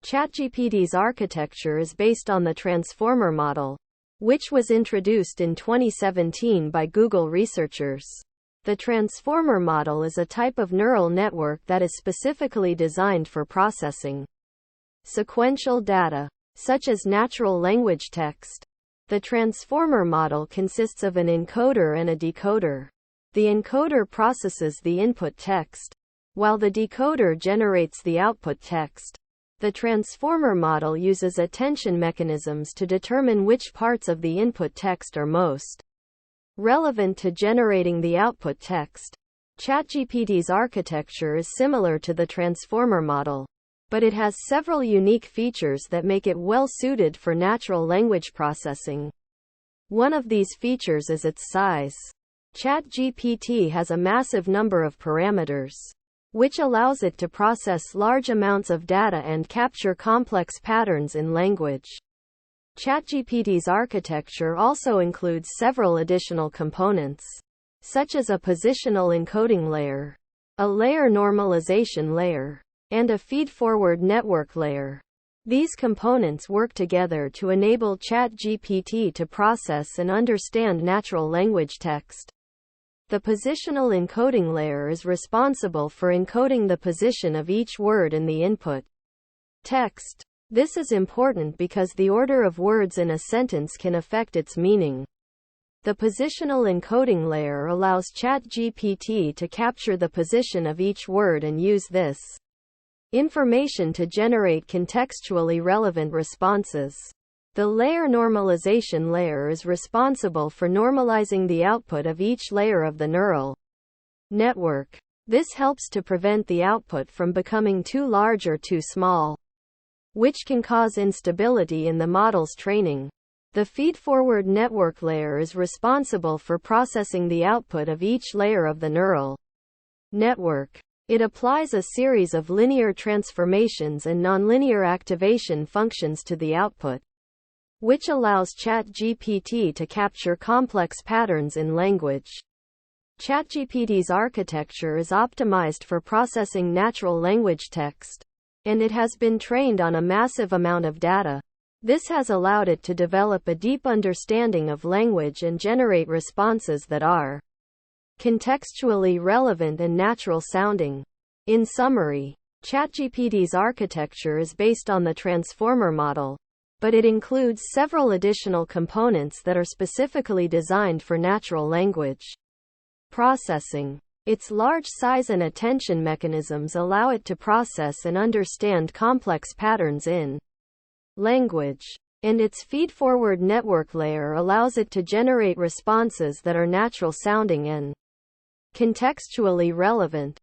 ChatGPT's architecture is based on the transformer model, which was introduced in 2017 by Google researchers. The transformer model is a type of neural network that is specifically designed for processing sequential data, such as natural language text. The transformer model consists of an encoder and a decoder. The encoder processes the input text, while the decoder generates the output text. The transformer model uses attention mechanisms to determine which parts of the input text are most relevant to generating the output text. ChatGPT's architecture is similar to the transformer model, but it has several unique features that make it well suited for natural language processing. One of these features is its size. ChatGPT has a massive number of parameters, which allows it to process large amounts of data and capture complex patterns in language. ChatGPT's architecture also includes several additional components, such as a positional encoding layer, a layer normalization layer, and a feed-forward network layer. These components work together to enable ChatGPT to process and understand natural language text. The positional encoding layer is responsible for encoding the position of each word in the input text. This is important because the order of words in a sentence can affect its meaning. The positional encoding layer allows ChatGPT to capture the position of each word and use this information to generate contextually relevant responses. The layer normalization layer is responsible for normalizing the output of each layer of the neural network. This helps to prevent the output from becoming too large or too small, which can cause instability in the model's training. The feed-forward network layer is responsible for processing the output of each layer of the neural network. It applies a series of linear transformations and nonlinear activation functions to the output, which allows ChatGPT to capture complex patterns in language. ChatGPT's architecture is optimized for processing natural language text, and it has been trained on a massive amount of data. This has allowed it to develop a deep understanding of language and generate responses that are contextually relevant and natural sounding. In summary, ChatGPT's architecture is based on the transformer model, but it includes several additional components that are specifically designed for natural language processing. Its large size and attention mechanisms allow it to process and understand complex patterns in language, and its feed-forward network layer allows it to generate responses that are natural sounding and contextually relevant.